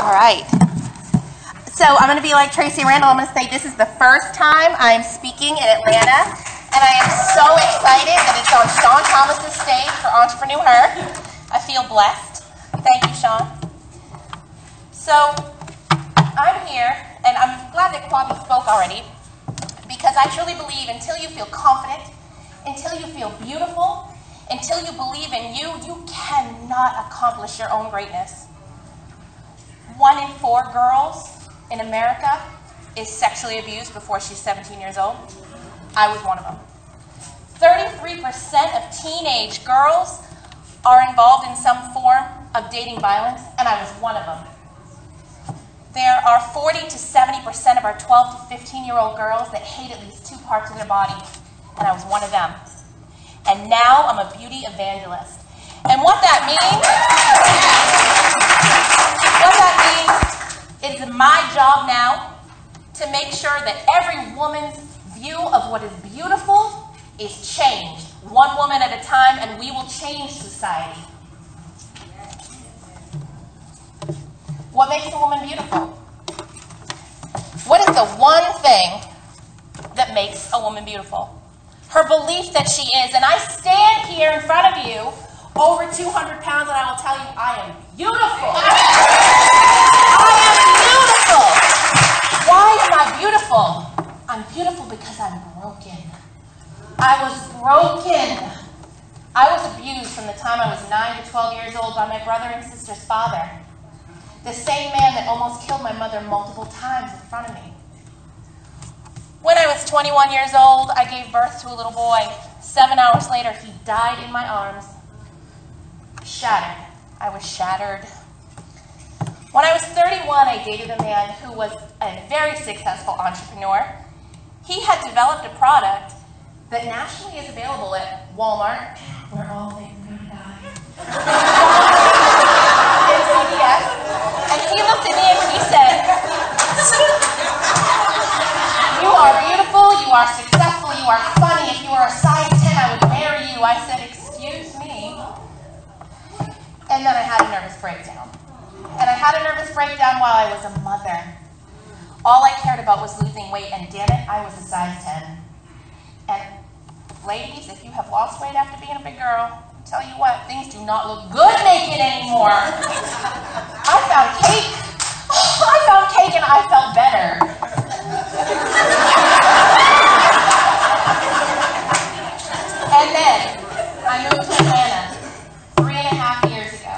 All right. So I'm going to be like Tracy Randall. I'm going to say this is the first time I'm speaking in Atlanta, and I am so excited that it's on Sean Thomas's stage for EntreprenewHER. I feel blessed. Thank you, Sean. So I'm here, and I'm glad that Kwabi spoke already, because I truly believe until you feel confident, until you feel beautiful, until you believe in you, you cannot accomplish your own greatness. 1 in 4 girls in America is sexually abused before she's 17 years old. I was one of them. 33% of teenage girls are involved in some form of dating violence, and I was one of them. There are 40 to 70% of our 12 to 15-year-old girls that hate at least 2 parts of their body, and I was one of them. And now I'm a beauty evangelist. And what that means is my job now to make sure that every woman's view of what is beautiful is changed, one woman at a time, and we will change society. What makes a woman beautiful? What is the one thing that makes a woman beautiful? Her belief that she is. And I stand here in front of you, over 200 pounds, and I will tell you, I am beautiful. I am beautiful. Why am I beautiful? I'm beautiful because I'm broken. I was broken. I was abused from the time I was 9 to 12 years old by my brother and sister's father. The same man that almost killed my mother multiple times in front of me. When I was 21 years old, I gave birth to a little boy. 7 hours later, he died in my arms. Shattered. I was shattered. When I was 31, I dated a man who was a very successful entrepreneur. He had developed a product that nationally is available at Walmart, where all things go to die. And CVS. And he looked at me and he said, "You are beautiful, you are successful, you are funny. If you were a size 10, I would marry you." I said, "Excuse me." And then I had a nervous breakdown. And I had a nervous breakdown while I was a mother. All I cared about was losing weight, and damn it, I was a size 10. And ladies, if you have lost weight after being a big girl, I'll tell you what, things do not look good naked anymore. I found cake and I felt better. And then I moved to Atlanta 3.5 years ago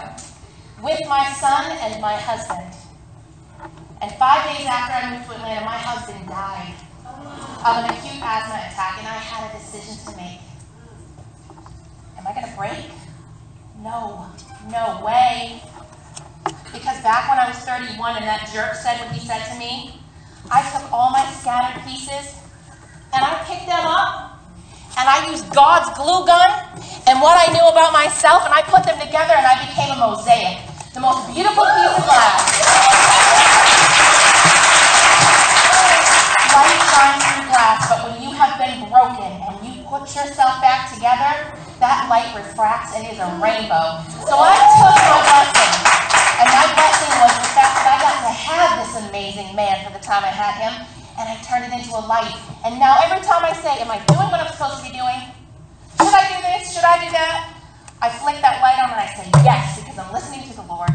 with my son and my husband. And 5 days after I moved to Atlanta, my husband died of an acute asthma attack, and I had a decision to make. Am I going to break? No, no way. Because back when I was 31 and that jerk said what he said to me, I took all my scattered pieces and I picked them up and I used God's glue gun and what I knew about myself, and I put them together and I became a mosaic. The most beautiful piece of glass. Light shines through glass, but when you have been broken and you put yourself back together, that light refracts and is a rainbow. So I took my blessing, and my blessing was the fact that I got to have this amazing man for the time I had him, and I turned it into a light. And now every time I say, am I doing what I'm supposed to be doing? Should I do this? Should I do that? I flick that light on and I say yes, because I'm listening to the Lord.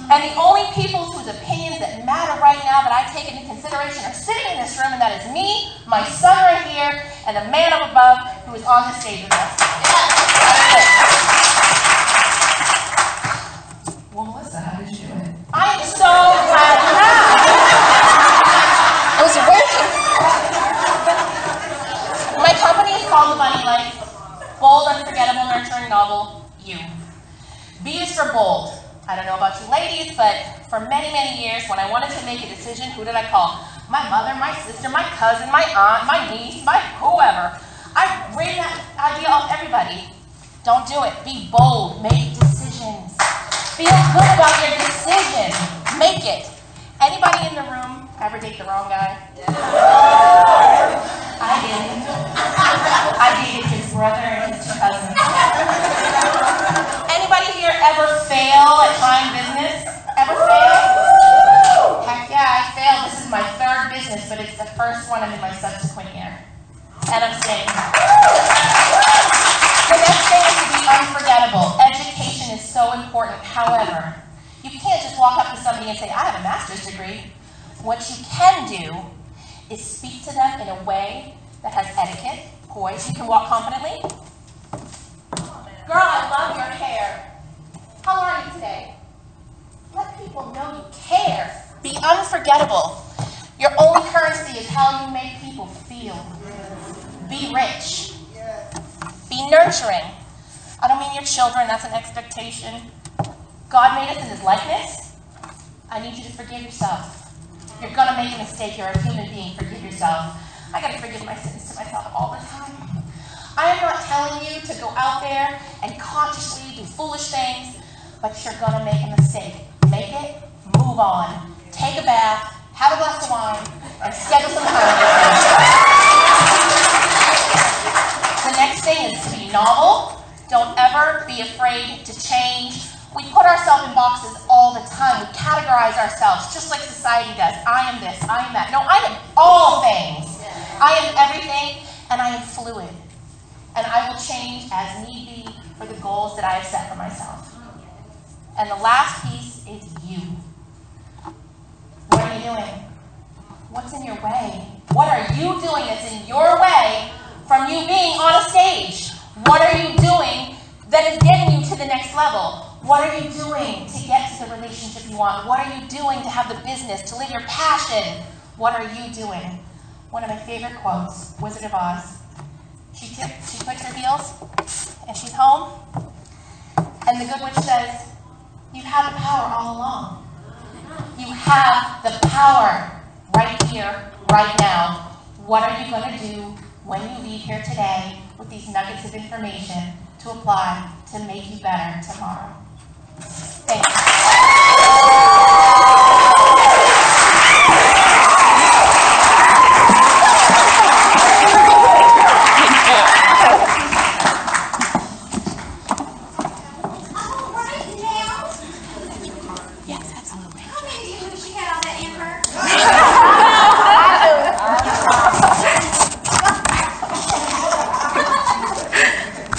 And the only people whose opinions that matter right now that I take into consideration are sitting in this room, and that is me, my son right here, and the man up above who is on the stage with us. Well, Melissa, how did you do it? I am so glad you have. I was waiting. My company is called The Bunny Life. Bold, unforgettable, nurturing, novel, you. B is for bold. I don't know about you ladies, but for many, many years, when I wanted to make a decision, who did I call? My mother, my sister, my cousin, my aunt, my niece, my whoever. I ran that idea off everybody. Don't do it. Be bold. Make decisions. Feel good about your decision. Make it. Anybody in the room ever date the wrong guy? I didn't. I dated his brother and his cousin. Anybody here ever fail at trying business? Ever fail? business, but it's the first one I'm in my subsequent year. And I'm saying, the next thing is to be unforgettable. Education is so important. However, you can't just walk up to somebody and say, I have a master's degree. What you can do is speak to them in a way that has etiquette, poise. You can walk confidently. Girl, I love your hair. How are you today? Let people know you care. Be unforgettable. Your only currency is how you make people feel. Be rich. Be nurturing. I don't mean your children, that's an expectation. God made us in his likeness. I need you to forgive yourself. You're going to make a mistake. You're a human being. Forgive yourself. I got to forgive my sins to myself all the time. I am not telling you to go out there and consciously do foolish things, but you're going to make a mistake. Make it, move on. Take a bath, have a glass of wine, and schedule some time. The next thing is to be novel. Don't ever be afraid to change. We put ourselves in boxes all the time. We categorize ourselves just like society does. I am this, I am that. No, I am all things. I am everything, and I am fluid. And I will change as need be for the goals that I have set for myself. And the last piece is you. What are you doing? What's in your way? What are you doing that's in your way from you being on a stage? What are you doing that is getting you to the next level? What are you doing to get to the relationship you want? What are you doing to have the business, to live your passion? What are you doing? One of my favorite quotes, Wizard of Oz. She clicks her heels, and she's home. And the good witch says, you've had the power all along. You have the power right here, right now. What are you going to do when you leave here today with these nuggets of information to apply to make you better tomorrow? Thank you.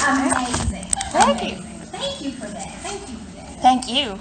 Amazing. Thank you for that. Thank you for that. Thank you.